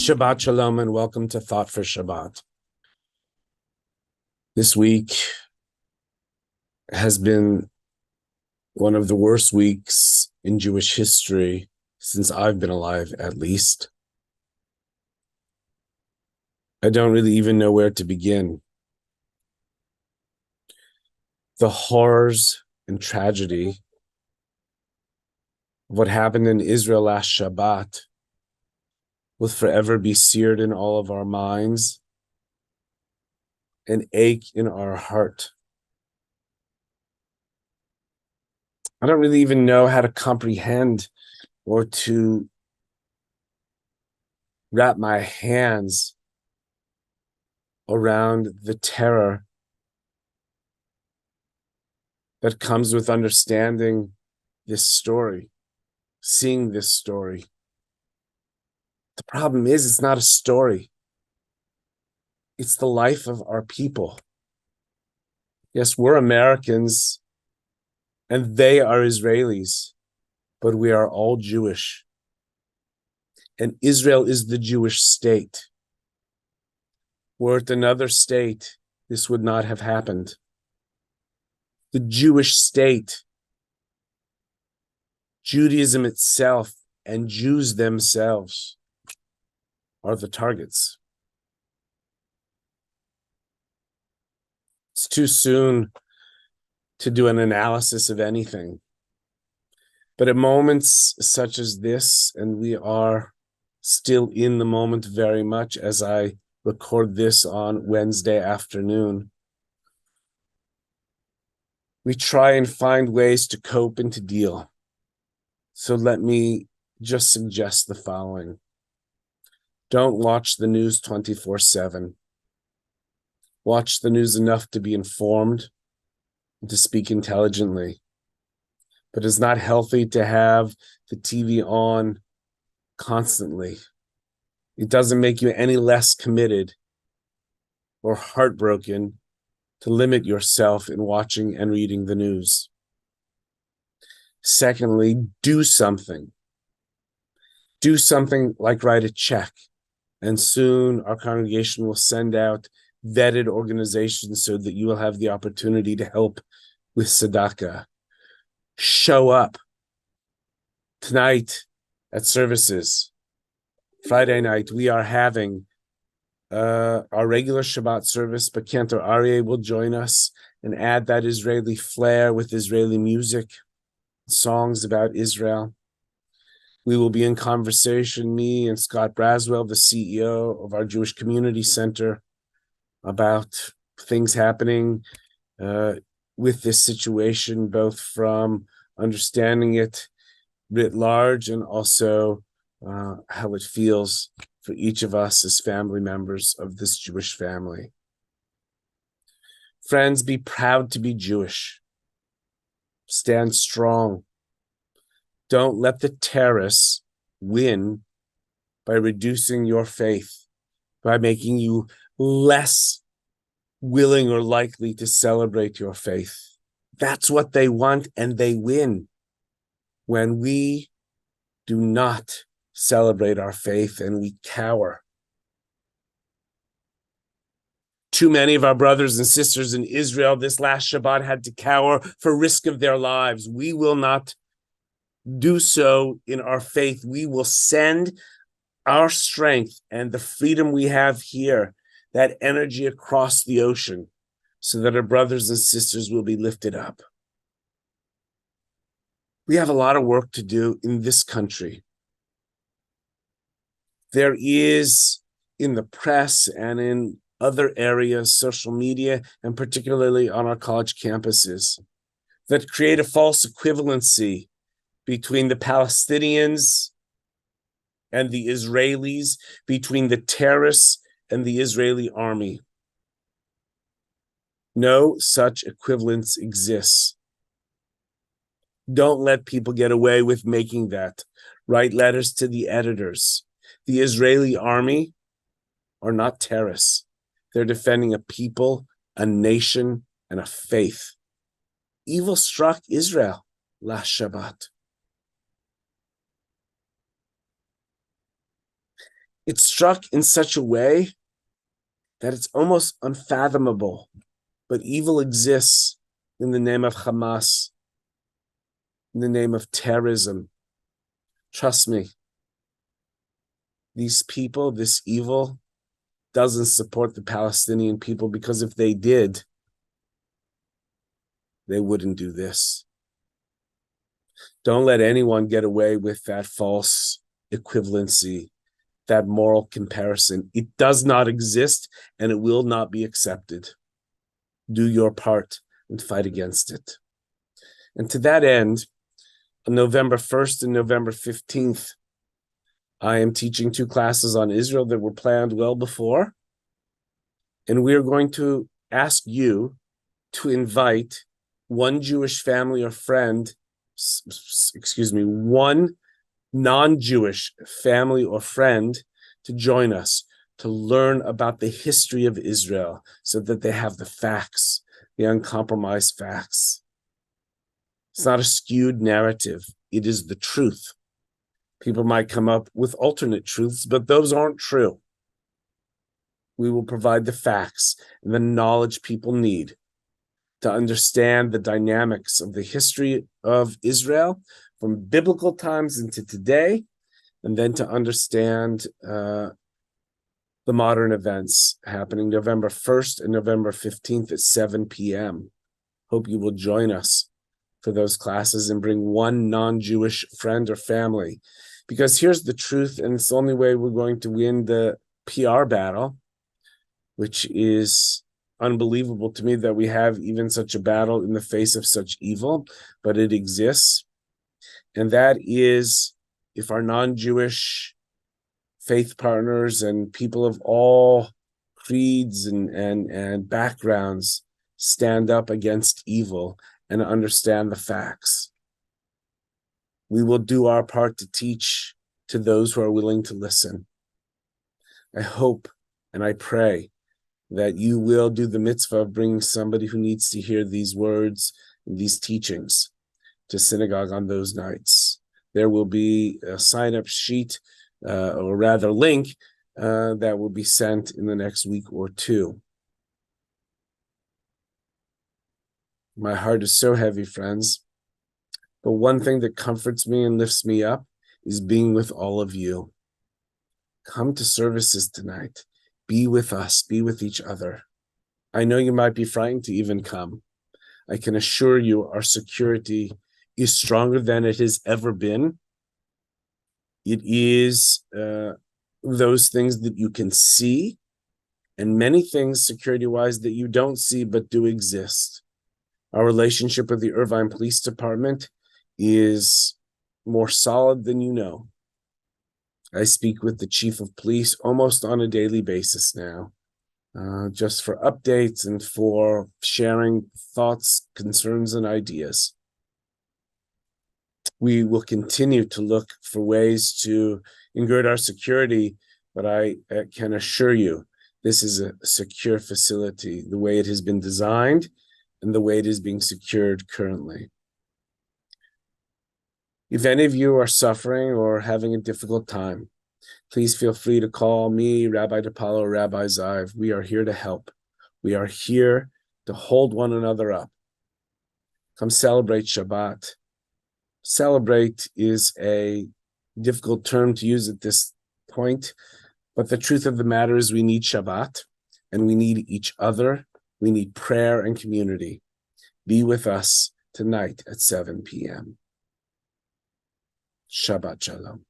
Shabbat Shalom and welcome to Thought for Shabbat. This week has been one of the worst weeks in Jewish history since I've been alive, at least. I don't really even know where to begin. The horrors and tragedy of what happened in Israel last Shabbat will forever be seared in all of our minds and ache in our heart. I don't really even know how to comprehend or to wrap my hands around the terror that comes with understanding this story, seeing this story. The problem is, it's not a story. It's the life of our people. Yes, we're Americans and they are Israelis, but we are all Jewish. And Israel is the Jewish state. Were it another state, this would not have happened. The Jewish state, Judaism itself, and Jews themselves are the targets. It's too soon to do an analysis of anything. But at moments such as this, and we are still in the moment very much as I record this on Wednesday afternoon, we try and find ways to cope and to deal. So let me just suggest the following. Don't watch the news 24/7. Watch the news enough to be informed and to speak intelligently. But it's not healthy to have the TV on constantly. It doesn't make you any less committed or heartbroken to limit yourself in watching and reading the news. Secondly, do something. Do something like write a check, and soon our congregation will send out vetted organizations so that you will have the opportunity to help with tzedakah. Show up tonight at services. Friday night, we are having our regular Shabbat service, but Cantor Aryeh will join us and add that Israeli flair with Israeli music, songs about Israel. We will be in conversation, me and Scott Braswell, the CEO of our Jewish Community Center, about things happening with this situation, both from understanding it writ large and also how it feels for each of us as family members of this Jewish family. Friends, be proud to be Jewish. Stand strong. Don't let the terrorists win by reducing your faith, by making you less willing or likely to celebrate your faith. That's what they want, and they win when we do not celebrate our faith and we cower. Too many of our brothers and sisters in Israel this last Shabbat had to cower for risk of their lives. We will not do so in our faith. We will send our strength and the freedom we have here, that energy across the ocean, so that our brothers and sisters will be lifted up. We have a lot of work to do in this country. There is, in the press and in other areas, social media, and particularly on our college campuses, that create a false equivalency between the Palestinians and the Israelis, between the terrorists and the Israeli army. No such equivalence exists. Don't let people get away with making that. Write letters to the editors. The Israeli army are not terrorists. They're defending a people, a nation, and a faith. Evil struck Israel last Shabbat. It struck in such a way that it's almost unfathomable. But evil exists in the name of Hamas, in the name of terrorism. Trust me, these people, this evil, doesn't support the Palestinian people, because if they did, they wouldn't do this. Don't let anyone get away with that false equivalency, that moral comparison. It does not exist, and it will not be accepted. Do your part and fight against it. And to that end, on November 1st and November 15th, I am teaching 2 classes on Israel that were planned well before. And we are going to ask you to invite one Jewish family or friend, one non-Jewish family or friend to join us to learn about the history of Israel, so that they have the facts, the uncompromised facts. It's not a skewed narrative. It is the truth. People might come up with alternate truths, but those aren't true. We will provide the facts and the knowledge people need to understand the dynamics of the history of Israel from biblical times into today, and then to understand the modern events happening November 1st and November 15th at 7 p.m. Hope you will join us for those classes and bring one non-Jewish friend or family. Because here's the truth, and it's the only way we're going to win the PR battle, which is unbelievable to me that we have even such a battle in the face of such evil, but it exists. And that is, if our non-Jewish faith partners and people of all creeds and backgrounds stand up against evil and understand the facts, we will do our part to teach to those who are willing to listen. I hope and I pray that you will do the mitzvah of bringing somebody who needs to hear these words, these teachings, to synagogue on those nights. There will be a sign-up sheet, or rather link, that will be sent in the next week or 2. My heart is so heavy, friends. But one thing that comforts me and lifts me up is being with all of you. Come to services tonight. Be with us. Be with each other. I know you might be frightened to even come. I can assure you our security is stronger than it has ever been. It is those things that you can see, and many things security-wise that you don't see but do exist. Our relationship with the Irvine Police Department is more solid than you know. I speak with the chief of police almost on a daily basis now, just for updates and for sharing thoughts, concerns, and ideas. We will continue to look for ways to ingird our security, but I can assure you this is a secure facility, the way it has been designed and the way it is being secured currently. If any of you are suffering or having a difficult time, please feel free to call me, Rabbi DePaulo, or Rabbi Ziv. We are here to help. We are here to hold one another up. Come celebrate Shabbat. Celebrate is a difficult term to use at this point, but the truth of the matter is we need Shabbat, and we need each other. We need prayer and community. Be with us tonight at 7 p.m. Shabbat Shalom.